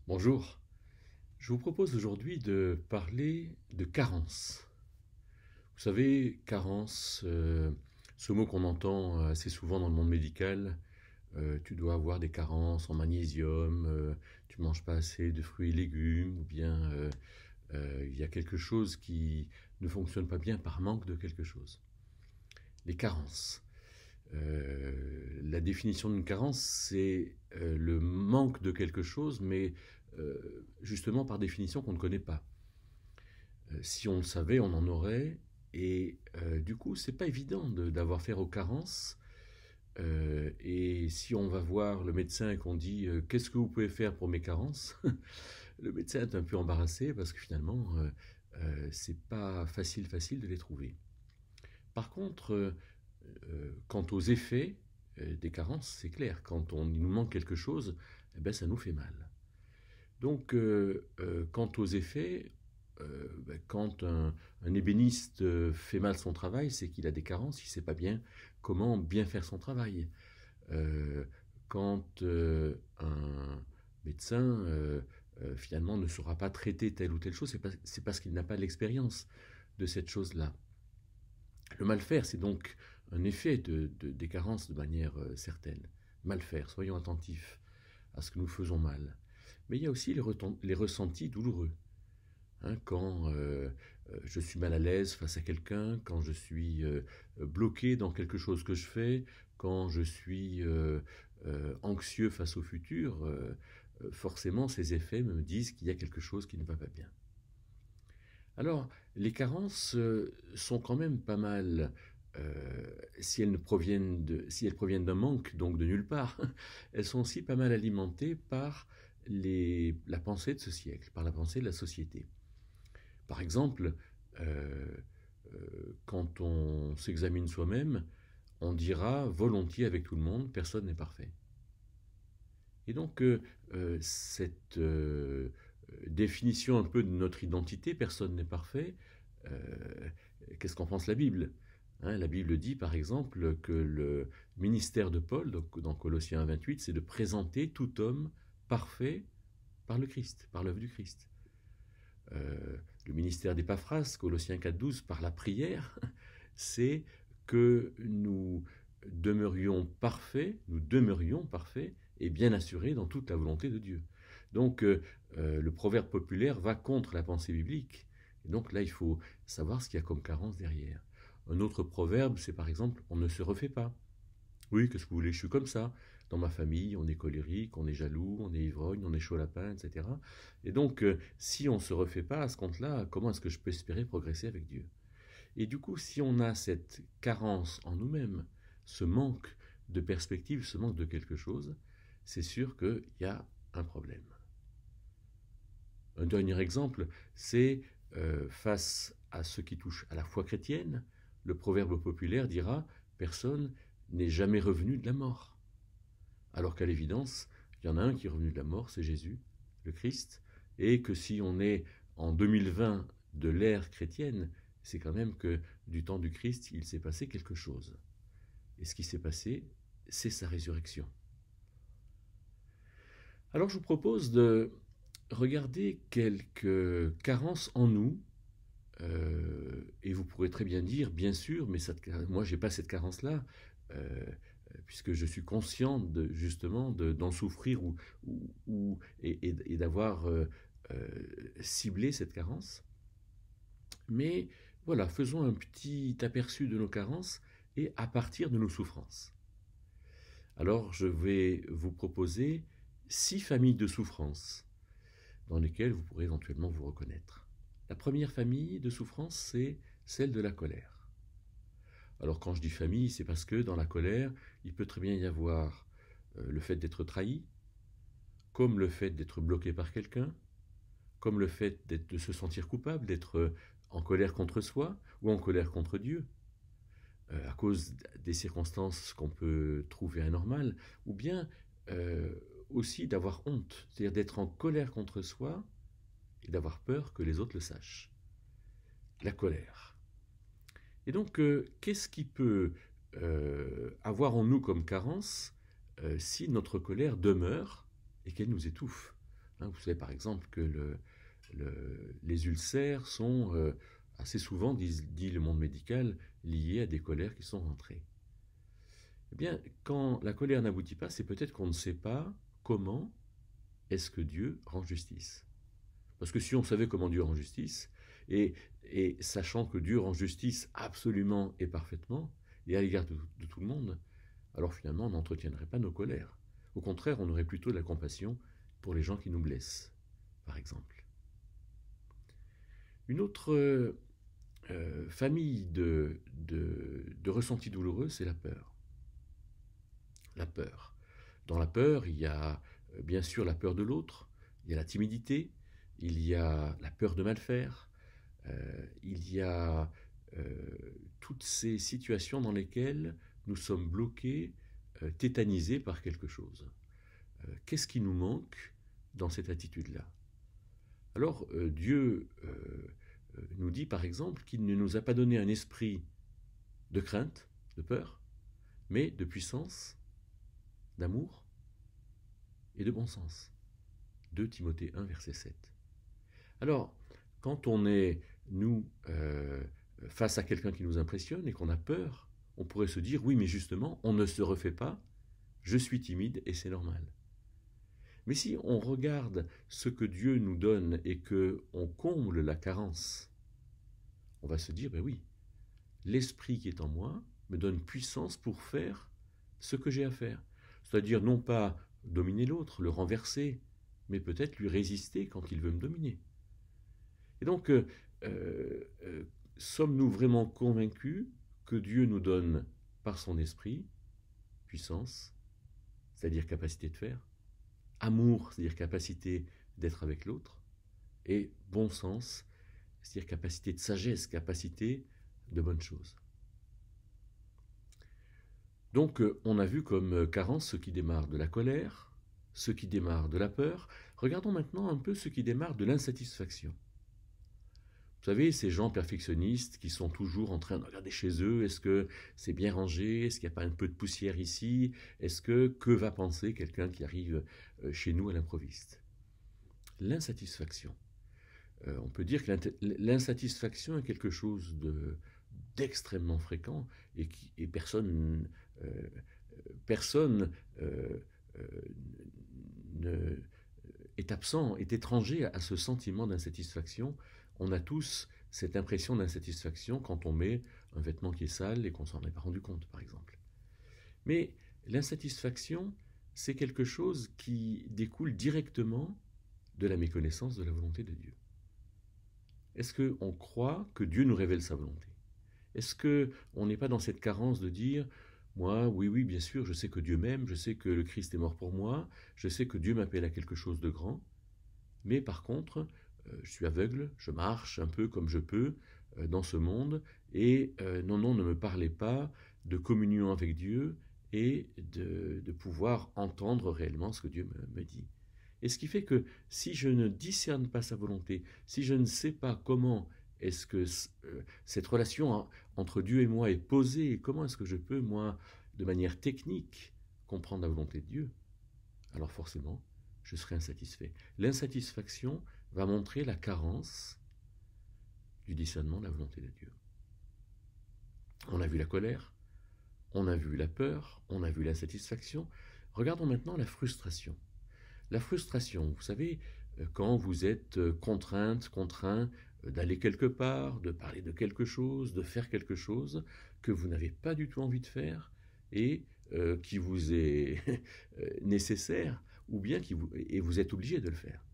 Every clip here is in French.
Bonjour, je vous propose aujourd'hui de parler de carence. Vous savez, carence, ce mot qu'on entend assez souvent dans le monde médical, tu dois avoir des carences en magnésium, tu manges pas assez de fruits et légumes, ou bien il y a quelque chose qui ne fonctionne pas bien par manque de quelque chose. Les carences. La définition d'une carence, c'est le manque de quelque chose, mais justement par définition qu'on ne connaît pas. Si on le savait, on en aurait, et du coup, c'est pas évident d'avoir affaire aux carences. Et si on va voir le médecin et qu'on dit qu'est-ce que vous pouvez faire pour mes carences, le médecin est un peu embarrassé parce que finalement, c'est pas facile de les trouver. Par contre, quant aux effets des carences, c'est clair. Quand il nous manque quelque chose, eh ben, ça nous fait mal. Donc, quant aux effets, ben, quand un ébéniste fait mal son travail, c'est qu'il a des carences, il ne sait pas bien comment bien faire son travail. Euh, quand un médecin finalement ne saura pas traiter telle ou telle chose, c'est parce qu'il n'a pas l'expérience de cette chose-là. Le mal faire, c'est donc un effet des carences de manière certaine. Mal faire, soyons attentifs à ce que nous faisons mal. Mais il y a aussi les ressentis douloureux. Hein, quand je suis mal à l'aise face à quelqu'un, quand je suis bloqué dans quelque chose que je fais, quand je suis anxieux face au futur, forcément ces effets me disent qu'il y a quelque chose qui ne va pas bien. Alors, les carences sont quand même pas mal si si elles proviennent d'un manque, donc de nulle part. Elles sont aussi pas mal alimentées par la pensée de ce siècle, par la pensée de la société. Par exemple, euh, quand on s'examine soi-même, on dira volontiers avec tout le monde, personne n'est parfait. Et donc, cette définition un peu de notre identité, personne n'est parfait, euh, qu'est-ce qu'en pense la Bible? Hein, la Bible dit par exemple que le ministère de Paul, donc dans Colossiens 1,28, c'est de présenter tout homme parfait par le Christ, par l'œuvre du Christ. Le ministère d'Épaphras, Colossiens 4,12, par la prière, c'est que nous demeurions parfaits et bien assurés dans toute la volonté de Dieu. Donc le proverbe populaire va contre la pensée biblique. Et donc là, il faut savoir ce qu'il y a comme carence derrière. Un autre proverbe, c'est par exemple, on ne se refait pas. Oui, qu'est-ce que vous voulez, je suis comme ça. Dans ma famille, on est colérique, on est jaloux, on est ivrogne, on est chaud lapin, etc. Et donc, si on ne se refait pas à ce compte-là, comment est-ce que je peux espérer progresser avec Dieu? Et du coup, si on a cette carence en nous-mêmes, ce manque de perspective, ce manque de quelque chose, c'est sûr qu'il y a un problème. Un dernier exemple, c'est face à ce qui touche à la foi chrétienne, le proverbe populaire dira personne n'est jamais revenu de la mort. Alors qu'à l'évidence, il y en a un qui est revenu de la mort, c'est Jésus, le Christ, et que si on est en 2020 de l'ère chrétienne, c'est quand même que du temps du Christ, il s'est passé quelque chose. Et ce qui s'est passé, c'est sa résurrection. Alors je vous propose de regarder quelques carences en nous, et vous pourrez très bien dire, bien sûr, mais moi j'ai pas cette carence-là, euh, puisque je suis conscient justement d'en souffrir et d'avoir ciblé cette carence. Mais voilà, faisons un petit aperçu de nos carences et à partir de nos souffrances. Alors je vais vous proposer 6 familles de souffrances dans lesquelles vous pourrez éventuellement vous reconnaître. La première famille de souffrance, c'est celle de la colère. Alors quand je dis famille, c'est parce que dans la colère, il peut très bien y avoir le fait d'être trahi, comme le fait d'être bloqué par quelqu'un, comme le fait de se sentir coupable, d'être en colère contre soi ou en colère contre Dieu, à cause des circonstances qu'on peut trouver anormales, ou bien aussi d'avoir honte, c'est-à-dire d'être en colère contre soi et d'avoir peur que les autres le sachent. La colère. Et donc, qu'est-ce qui peut avoir en nous comme carence si notre colère demeure et qu'elle nous étouffe? Vous savez par exemple que les ulcères sont assez souvent, dit le monde médical, liés à des colères qui sont rentrées. Eh bien, quand la colère n'aboutit pas, c'est peut-être qu'on ne sait pas comment est-ce que Dieu rend justice. Parce que si on savait comment Dieu rend justice, et sachant que Dieu rend justice absolument et parfaitement, et à l'égard de tout le monde, alors finalement on n'entretiendrait pas nos colères. Au contraire, on aurait plutôt de la compassion pour les gens qui nous blessent, par exemple. Une autre famille de ressentis douloureux, c'est la peur. La peur. Dans la peur, il y a bien sûr la peur de l'autre, il y a la timidité, il y a la peur de mal faire, il y a toutes ces situations dans lesquelles nous sommes bloqués, tétanisés par quelque chose. Qu'est-ce qui nous manque dans cette attitude-là? Alors Dieu nous dit par exemple qu'il ne nous a pas donné un esprit de crainte, de peur, mais de puissance, d'amour et de bon sens. 2 Timothée 1, verset 7. Alors, quand on est, nous, face à quelqu'un qui nous impressionne et qu'on a peur, on pourrait se dire, oui, mais justement, on ne se refait pas, je suis timide et c'est normal. Mais si on regarde ce que Dieu nous donne et qu'on comble la carence, on va se dire, ben oui, l'esprit qui est en moi me donne puissance pour faire ce que j'ai à faire. C'est-à-dire non pas dominer l'autre, le renverser, mais peut-être lui résister quand il veut me dominer. Et donc, sommes-nous vraiment convaincus que Dieu nous donne par son esprit puissance, c'est-à-dire capacité de faire, amour, c'est-à-dire capacité d'être avec l'autre, et bon sens, c'est-à-dire capacité de sagesse, capacité de bonnes choses. Donc on a vu comme carence ce qui démarre de la colère, ce qui démarre de la peur. Regardons maintenant un peu ce qui démarre de l'insatisfaction. Vous savez, ces gens perfectionnistes qui sont toujours en train de regarder chez eux, est-ce que c'est bien rangé, est-ce qu'il n'y a pas un peu de poussière ici, que va penser quelqu'un qui arrive chez nous à l'improviste? L'insatisfaction. On peut dire que l'insatisfaction est quelque chose d'extrêmement fréquent et personne est absent, est étranger à ce sentiment d'insatisfaction. On a tous cette impression d'insatisfaction quand on met un vêtement qui est sale et qu'on ne s'en est pas rendu compte, par exemple. Mais l'insatisfaction, c'est quelque chose qui découle directement de la méconnaissance de la volonté de Dieu. Est-ce qu'on croit que Dieu nous révèle sa volonté? Est-ce qu'on n'est pas dans cette carence de dire « Moi, oui, bien sûr, je sais que Dieu m'aime, je sais que le Christ est mort pour moi, je sais que Dieu m'appelle à quelque chose de grand, mais par contre, je suis aveugle, je marche un peu comme je peux dans ce monde, et non, ne me parlez pas de communion avec Dieu et de pouvoir entendre réellement ce que Dieu me dit. » Et ce qui fait que si je ne discerne pas sa volonté, si je ne sais pas comment est-ce que cette relation entre Dieu et moi est posée, et comment est-ce que je peux, moi, de manière technique, comprendre la volonté de Dieu, alors forcément, je serai insatisfait. L'insatisfaction va montrer la carence du discernement de la volonté de Dieu. On a vu la colère, on a vu la peur, on a vu l'insatisfaction. Regardons maintenant la frustration. La frustration, vous savez, quand vous êtes contraint d'aller quelque part, de parler de quelque chose, de faire quelque chose que vous n'avez pas du tout envie de faire et qui vous est nécessaire, ou bien et vous êtes obligé de le faire.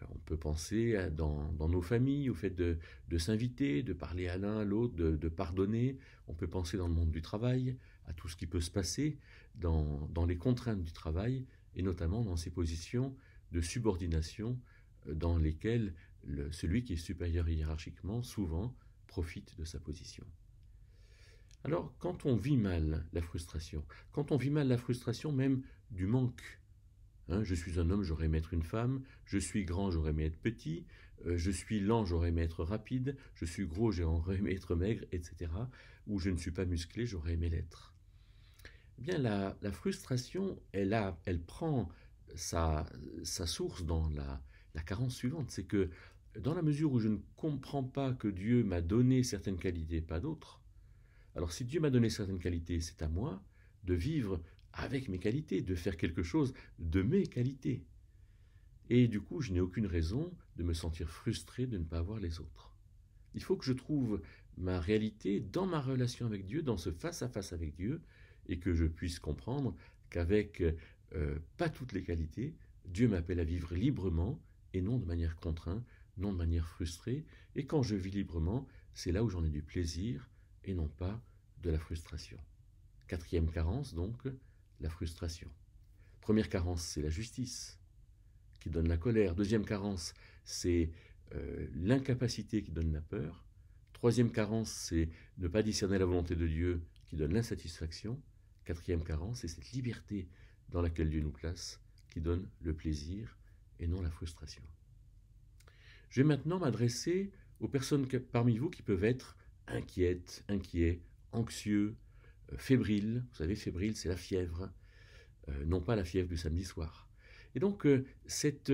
Alors, on peut penser dans nos familles au fait de s'inviter, de parler à l'un, à l'autre, de pardonner. On peut penser dans le monde du travail, à tout ce qui peut se passer dans les contraintes du travail, et notamment dans ces positions de subordination dans lesquelles celui qui est supérieur hiérarchiquement, souvent, profite de sa position. Alors, quand on vit mal la frustration, même du manque, je suis un homme, j'aurais aimé être une femme, je suis grand, j'aurais aimé être petit, je suis lent, j'aurais aimé être rapide, je suis gros, j'aurais aimé être maigre, etc. Ou je ne suis pas musclé, j'aurais aimé l'être. Eh bien, la frustration, elle prend sa source dans la carence suivante. C'est que dans la mesure où je ne comprends pas que Dieu m'a donné certaines qualités et pas d'autres, alors si Dieu m'a donné certaines qualités, c'est à moi de vivre avec mes qualités, de faire quelque chose de mes qualités. Et du coup, je n'ai aucune raison de me sentir frustré de ne pas avoir les autres. Il faut que je trouve ma réalité dans ma relation avec Dieu, dans ce face-à-face avec Dieu, et que je puisse comprendre qu'avec pas toutes les qualités, Dieu m'appelle à vivre librement et non de manière contrainte, non de manière frustrée. Et quand je vis librement, c'est là où j'en ai du plaisir et non pas de la frustration. Quatrième carence, donc, la frustration. Première carence, c'est la justice qui donne la colère. Deuxième carence, c'est l'incapacité qui donne la peur. Troisième carence, c'est ne pas discerner la volonté de Dieu qui donne l'insatisfaction. Quatrième carence, c'est cette liberté dans laquelle Dieu nous place qui donne le plaisir et non la frustration. Je vais maintenant m'adresser aux personnes parmi vous qui peuvent être inquiètes, inquiets, anxieux, fébriles. Vous savez, fébrile, c'est la fièvre, non pas la fièvre du samedi soir. Et donc, cette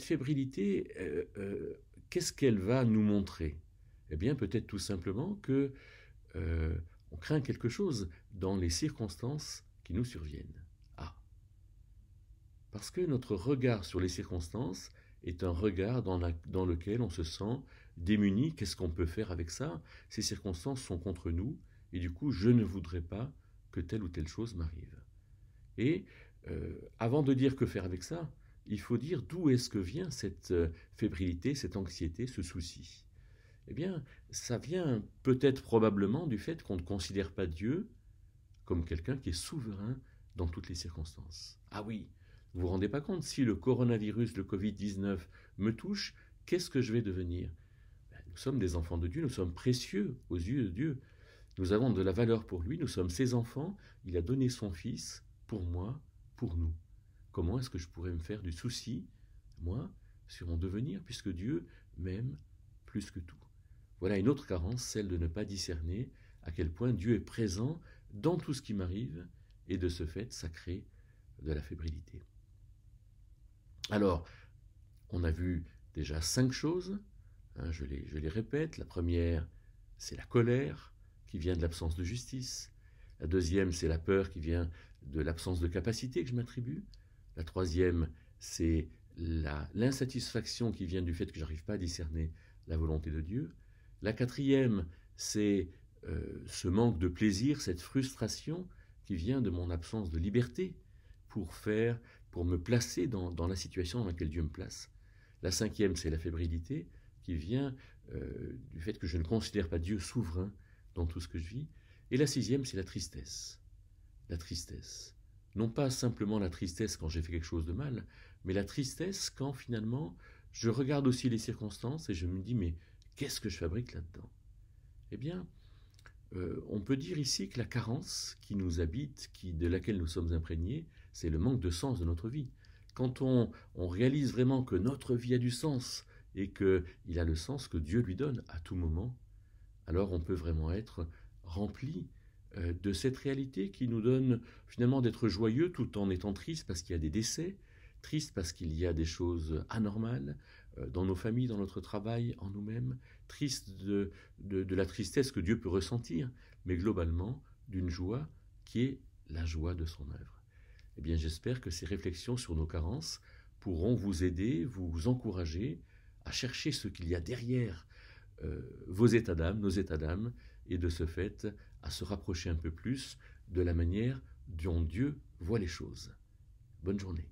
fébrilité, qu'est-ce qu'elle va nous montrer? Eh bien, peut-être tout simplement que on craint quelque chose dans les circonstances qui nous surviennent. Ah! Parce que notre regard sur les circonstances est un regard dans lequel on se sent démuni. Qu'est-ce qu'on peut faire avec ça? Ces circonstances sont contre nous, et du coup, je ne voudrais pas que telle ou telle chose m'arrive. Et avant de dire que faire avec ça, il faut dire d'où est-ce que vient cette fébrilité, cette anxiété, ce souci. Eh bien, ça vient peut-être probablement du fait qu'on ne considère pas Dieu comme quelqu'un qui est souverain dans toutes les circonstances. Ah oui, vous vous rendez pas compte, si le coronavirus, le Covid-19 me touche, qu'est-ce que je vais devenir? Nous sommes des enfants de Dieu, nous sommes précieux aux yeux de Dieu. Nous avons de la valeur pour lui, nous sommes ses enfants, il a donné son Fils pour moi, pour nous. Comment est-ce que je pourrais me faire du souci, moi, sur mon devenir, puisque Dieu m'aime plus que tout? Voilà une autre carence, celle de ne pas discerner à quel point Dieu est présent dans tout ce qui m'arrive, et de ce fait, ça crée de la fébrilité. Alors, on a vu déjà 5 choses, je les répète. La première, c'est la colère qui vient de l'absence de justice. La deuxième, c'est la peur qui vient de l'absence de capacité que je m'attribue. La troisième, c'est l'insatisfaction qui vient du fait que je n'arrive pas à discerner la volonté de Dieu. La quatrième, c'est ce manque de plaisir, cette frustration qui vient de mon absence de liberté pour me placer dans la situation dans laquelle Dieu me place. La cinquième, c'est la fébrilité qui vient du fait que je ne considère pas Dieu souverain dans tout ce que je vis. Et la sixième, c'est la tristesse. La tristesse. Non pas simplement la tristesse quand j'ai fait quelque chose de mal, mais la tristesse quand finalement je regarde aussi les circonstances et je me dis mais qu'est-ce que je fabrique là-dedans? Eh bien, on peut dire ici que la carence qui nous habite, de laquelle nous sommes imprégnés, c'est le manque de sens de notre vie. Quand on réalise vraiment que notre vie a du sens et qu'il a le sens que Dieu lui donne à tout moment, alors on peut vraiment être rempli de cette réalité qui nous donne finalement d'être joyeux tout en étant triste parce qu'il y a des décès, triste parce qu'il y a des choses anormales dans nos familles, dans notre travail, en nous-mêmes, triste de la tristesse que Dieu peut ressentir, mais globalement d'une joie qui est la joie de son œuvre. Eh bien, j'espère que ces réflexions sur nos carences pourront vous aider, vous encourager à chercher ce qu'il y a derrière vos états d'âme, nos états d'âme, et de ce fait, à se rapprocher un peu plus de la manière dont Dieu voit les choses. Bonne journée.